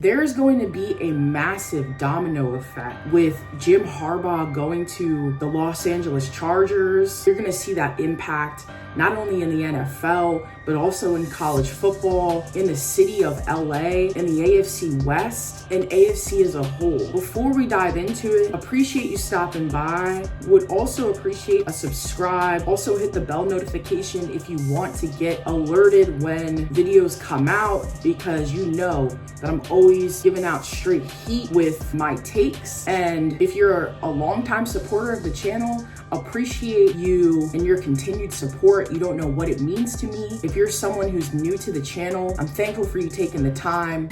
There's going to be a massive domino effect with Jim Harbaugh going to the Los Angeles Chargers. You're going to see that impact not only in the NFL, but also in college football, in the city of LA, in the AFC West, and AFC as a whole. Before we dive into it, appreciate you stopping by. Would also appreciate a subscribe. Also hit the bell notification if you want to get alerted when videos come out, because you know that I'm always giving out straight heat with my takes. And if you're a longtime supporter of the channel, appreciate you and your continued support. You don't know what it means to me. If you're someone who's new to the channel, I'm thankful for you taking the time.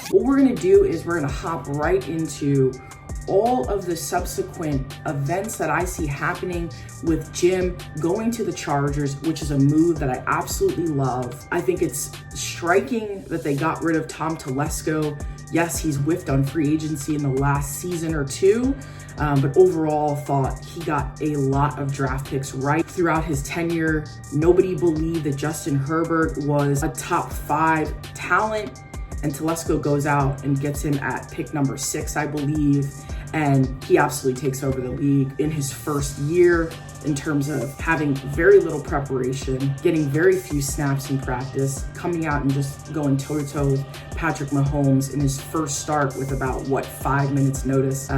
What we're gonna do is we're gonna hop right into all of the subsequent events that I see happening with Jim going to the Chargers, which is a move that I absolutely love. I think it's striking that they got rid of Tom Telesco. Yes, he's whiffed on free agency in the last season or two, but overall thought he got a lot of draft picks right throughout his tenure. Nobody believed that Justin Herbert was a top 5 talent, and Telesco goes out and gets him at pick number 6, I believe, and he absolutely takes over the league in his first year in terms of having very little preparation, getting very few snaps in practice, coming out and just going toe-to-toe with Patrick Mahomes in his first start with about, 5 minutes notice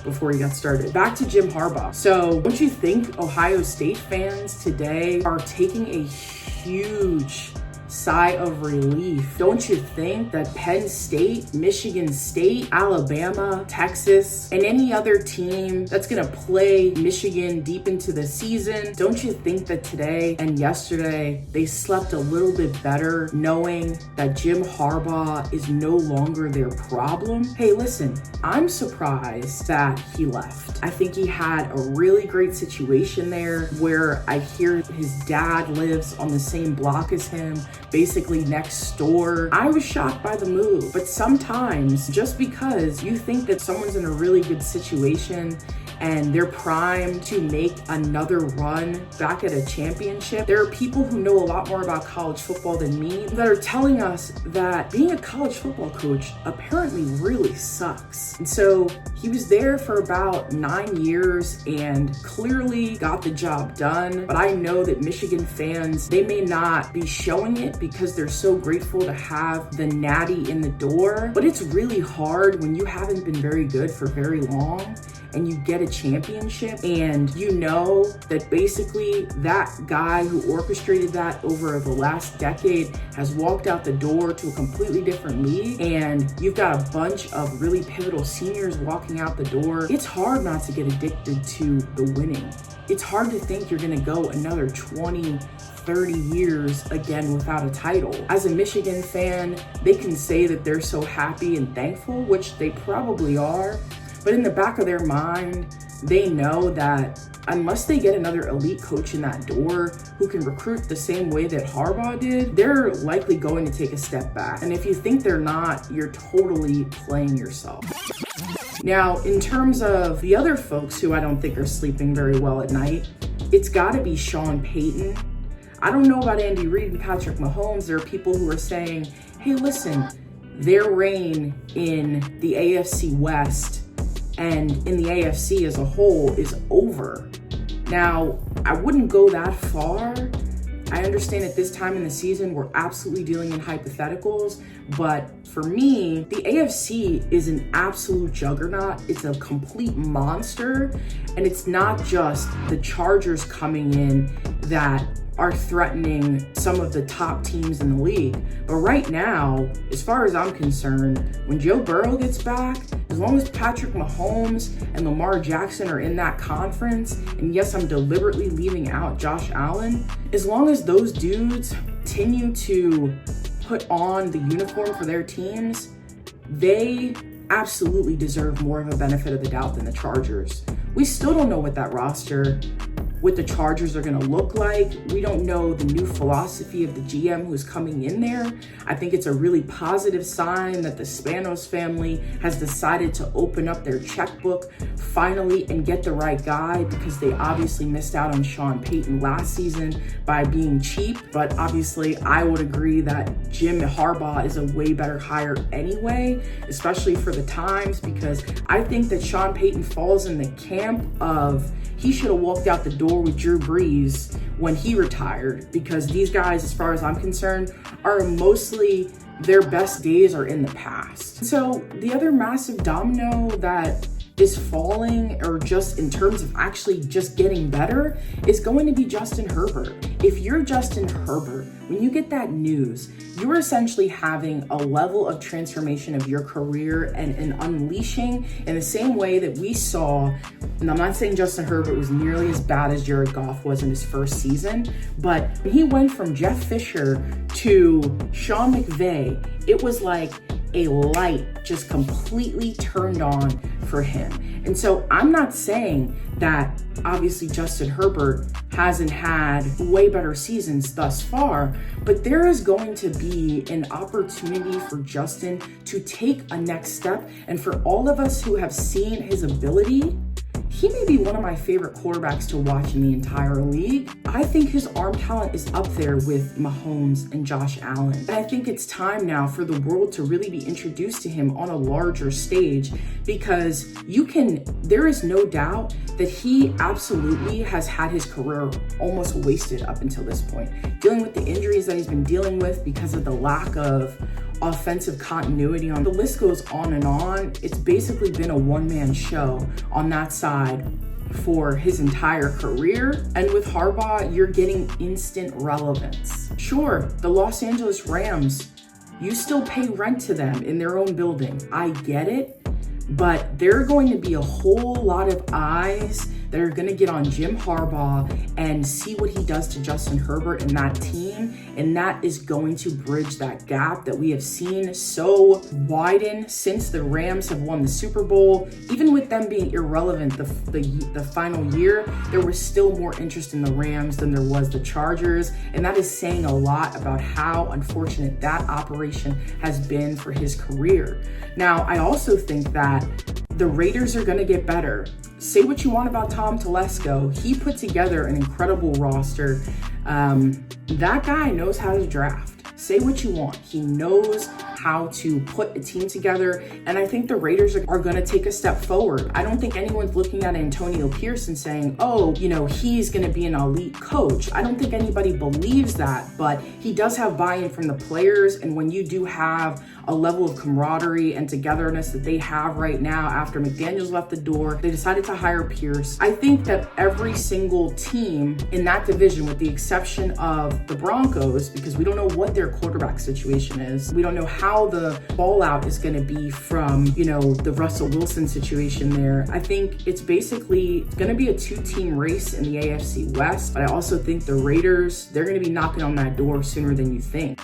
before he got started. Back to Jim Harbaugh. So don't you think Ohio State fans today are taking a huge sigh of relief? Don't you think that Penn State, Michigan State, Alabama, Texas, and any other team that's gonna play Michigan deep into the season, don't you think that today and yesterday they slept a little bit better knowing that Jim Harbaugh is no longer their problem? Hey, listen, I'm surprised that he left. I think he had a really great situation there where I hear his dad lives on the same block as him, basically next door. I was shocked by the move, but sometimes just because you think that someone's in a really good situation and they're primed to make another run back at a championship, there are people who know a lot more about college football than me that are telling us that being a college football coach apparently really sucks. And so he was there for about 9 years and clearly got the job done. But I know that Michigan fans, they may not be showing it because they're so grateful to have the natty in the door. But it's really hard when you haven't been very good for very long and you get a championship and you know that basically that guy who orchestrated that over the last decade has walked out the door to a completely different league, and you've got a bunch of really pivotal seniors walking out the door. It's hard not to get addicted to the winning. It's hard to think you're gonna go another 20, 30 years again without a title. As a Michigan fan, they can say that they're so happy and thankful, which they probably are, but in the back of their mind, they know that unless they get another elite coach in that door who can recruit the same way that Harbaugh did, they're likely going to take a step back. And if you think they're not, you're totally playing yourself. Now, in terms of the other folks who I don't think are sleeping very well at night, it's gotta be Sean Payton. I don't know about Andy Reid and Patrick Mahomes. There are people who are saying, hey, listen, their reign in the AFC West and in the AFC as a whole is over. Now, I wouldn't go that far. I understand at this time in the season, we're absolutely dealing in hypotheticals, but for me, the AFC is an absolute juggernaut. It's a complete monster, and it's not just the Chargers coming in that are threatening some of the top teams in the league. But right now, as far as I'm concerned, when Joe Burrow gets back, as long as Patrick Mahomes and Lamar Jackson are in that conference, and yes, I'm deliberately leaving out Josh Allen, as long as those dudes continue to put on the uniform for their teams, they absolutely deserve more of a benefit of the doubt than the Chargers. We still don't know what that roster what the Chargers are going to look like. We don't know the new philosophy of the GM who's coming in there. I think it's a really positive sign that the Spanos family has decided to open up their checkbook finally and get the right guy, because they obviously missed out on Sean Payton last season by being cheap. But obviously, I would agree that Jim Harbaugh is a way better hire anyway, especially for the times, because I think that Sean Payton falls in the camp of he should have walked out the door with Drew Brees when he retired, because these guys, as far as I'm concerned, are mostly their best days are in the past. So the other massive domino that is falling, or just in terms of actually just getting better, is going to be Justin Herbert. If you're Justin Herbert, when you get that news, you're essentially having a level of transformation of your career and unleashing in the same way that we saw. And I'm not saying Justin Herbert was nearly as bad as Jared Goff was in his first season, but when he went from Jeff Fisher to Sean McVay, it was like a light just completely turned on for him. And so I'm not saying that obviously Justin Herbert hasn't had way better seasons thus far, but there is going to be an opportunity for Justin to take a next step. And for all of us who have seen his ability, he may be one of my favorite quarterbacks to watch in the entire league. I think his arm talent is up there with Mahomes and Josh Allen. And I think it's time now for the world to really be introduced to him on a larger stage, because there is no doubt that he absolutely has had his career almost wasted up until this point. Dealing with the injuries that he's been dealing with because of the lack of offensive continuity, on the list goes on and on. It's basically been a one-man show on that side for his entire career. And with Harbaugh, you're getting instant relevance. Sure, the Los Angeles Rams, you still pay rent to them in their own building. I get it, but there are going to be a whole lot of eyes that are going to get on Jim Harbaugh and see what he does to Justin Herbert and that team. And that is going to bridge that gap that we have seen so widen since the Rams have won the Super Bowl. Even with them being irrelevant the final year, there was still more interest in the Rams than there was the Chargers. And that is saying a lot about how unfortunate that operation has been for his career. Now, I also think that the Raiders are going to get better. Say what you want about Tom Telesco. He put together an incredible roster. That guy knows how to draft. Say what you want. He knows how to put a team together. And I think the Raiders are going to take a step forward. I don't think anyone's looking at Antonio Pierce and saying, oh, he's going to be an elite coach. I don't think anybody believes that, but he does have buy-in from the players. And when you do have a level of camaraderie and togetherness that they have right now after McDaniels left the door, they decided to hire Pierce. I think that every single team in that division, with the exception of the Broncos, because we don't know what their quarterback situation is, we don't know how the fallout is going to be from, the Russell Wilson situation there. I think it's going to be a two-team race in the AFC West, but I also think the Raiders, they're going to be knocking on that door sooner than you think.